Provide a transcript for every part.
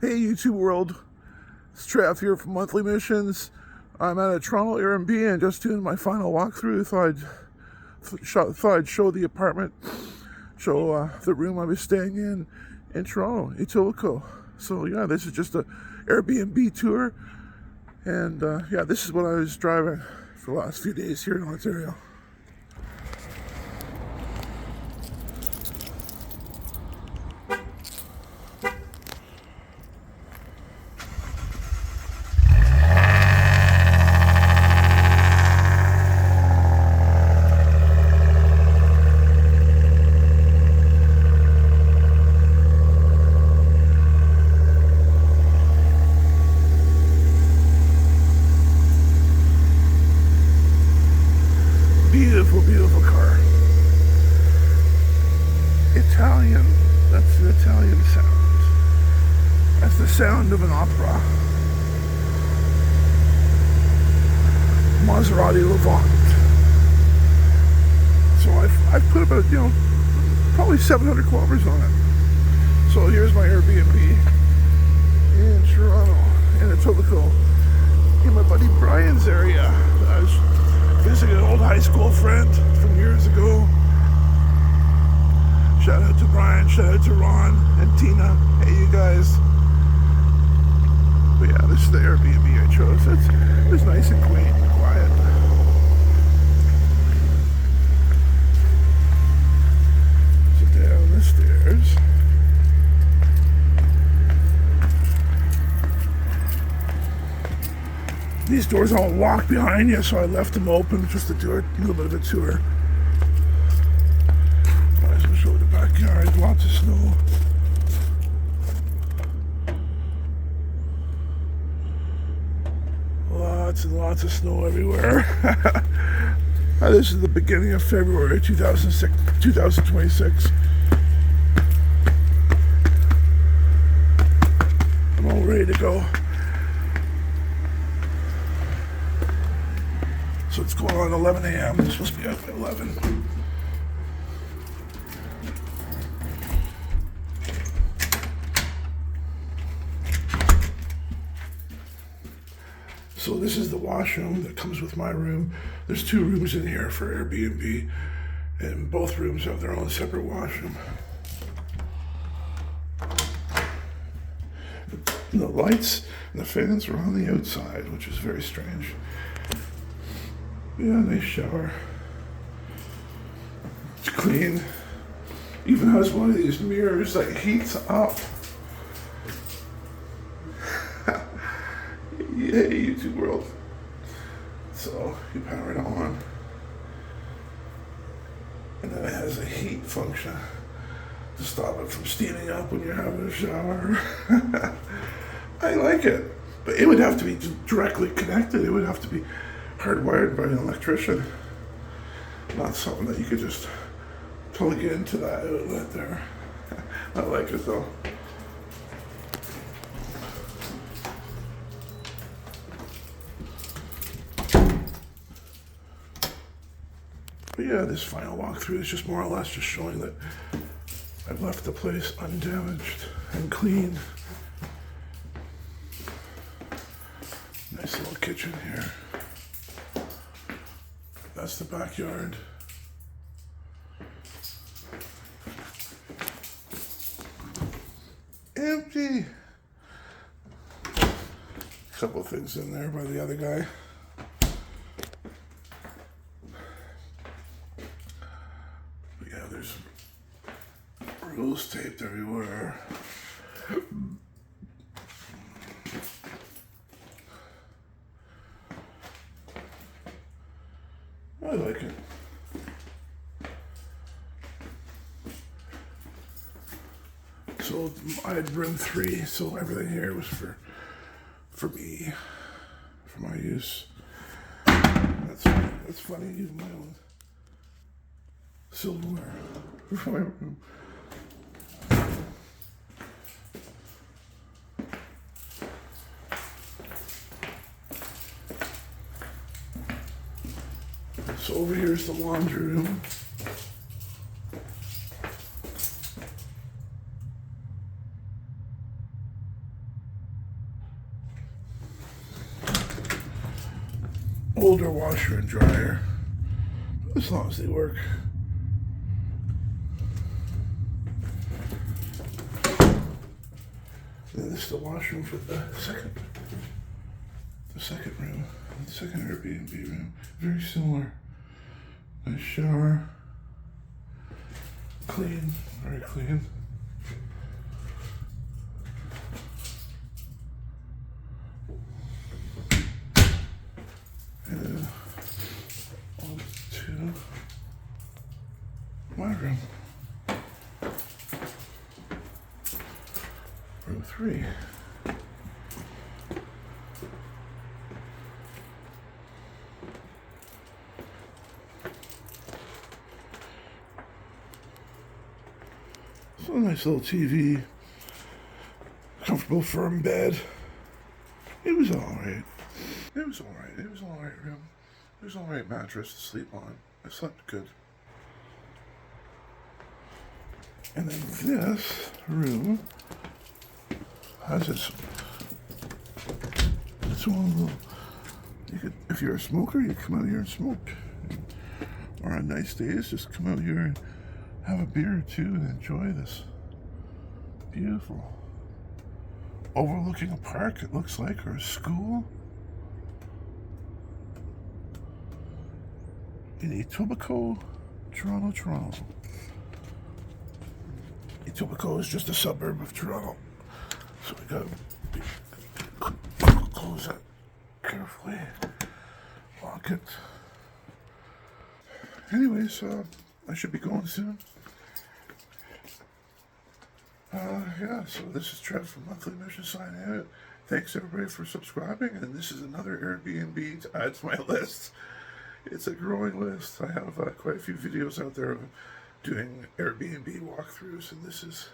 Hey YouTube world, it's Trev here from Monthly Missions. I'm at a Toronto Airbnb and just doing my final walkthrough. Thought I'd show the apartment, show the room I was staying in Toronto, Etobicoke. So yeah, this is just a Airbnb tour, and yeah, this is what I was driving for the last few days here in Ontario. Beautiful, beautiful car. Italian. That's an Italian sound. That's the sound of an opera. Maserati Levant. So I've put about, probably 700 kilometers on it. So here's my Airbnb in Toronto, in Etobicoke, in my buddy Brian's area. I was visiting an old high school friend from years ago. Shout out to Brian, shout out to Ron and Tina. Hey, you guys. But yeah, this is the Airbnb I chose. It's nice and quaint and quiet. So down the stairs. These doors all lock behind you, so I left them open just to do a little bit of a tour. Might as well show the backyard. Lots of snow. Lots and lots of snow everywhere. This is the beginning of February 2026. I'm all ready to go. So it's going on 11 a.m. It's supposed to be out by 11. So this is the washroom that comes with my room. There's 2 rooms in here for Airbnb, and both rooms have their own separate washroom. The lights and the fans are on the outside, which is very strange. Yeah, nice shower. It's clean. Even has one of these mirrors that heats up. Yay, YouTube world. So you power it on. And then it has a heat function to stop it from steaming up when you're having a shower. I like it. But it would have to be directly connected. It would have to be hardwired by an electrician. Not something that you could just plug into that outlet there. I like it though. But yeah, this final walkthrough is just more or less just showing that I've left the place undamaged and clean. Nice little kitchen here. That's the backyard. Empty. Couple things in there by the other guy. But yeah, there's rules taped everywhere. I like it. So I had room 3, so everything here was for me, for my use. That's funny, using my own silverware for my room. So over here is the laundry room. older washer and dryer, as long as they work. Then this is the washroom for the second room, the second Airbnb room. Very similar. Nice shower. Clean, very clean. And on to my room. Room 3. So a nice little TV, comfortable firm bed. It was alright. It was alright. It was an alright room. It was an alright mattress to sleep on. I slept good. And then this room has this one little, you could, if you're a smoker, you come out here and smoke. Or on nice days, just come out here and have a beer or two and enjoy this beautiful, overlooking a park, it looks like, or a school in Etobicoke, Toronto. Etobicoke is just a suburb of Toronto, so we gotta close that carefully, lock it. Anyways, I should be going soon. Yeah, so this is Trev from Monthly Mission signing out. Thanks everybody for subscribing, and this is another Airbnb to add to my list. It's a growing list. I have quite a few videos out there of doing Airbnb walkthroughs, and this is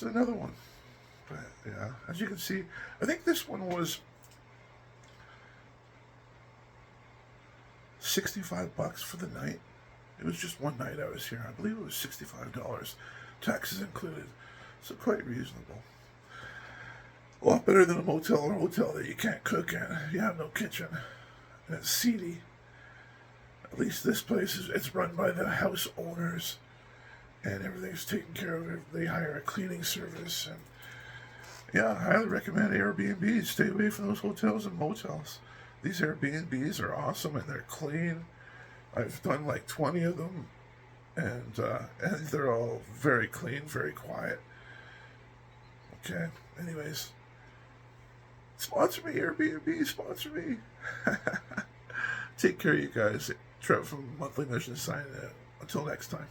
another one. But yeah, as you can see, I think this one was $65 for the night. It was just one night I was here. I believe it was $65, taxes included. So quite reasonable. A lot better than a motel or hotel that you can't cook in. You have no kitchen. And it's seedy. At least this place it's run by the house owners, and everything's taken care of. They hire a cleaning service, and yeah, I highly recommend Airbnb. Stay away from those hotels and motels. These Airbnbs are awesome and they're clean. I've done like 20 of them, and they're all very clean, very quiet. Okay, anyways, sponsor me, Airbnb, sponsor me. Take care, you guys. Trev from Monthly Mission signing out. Until next time.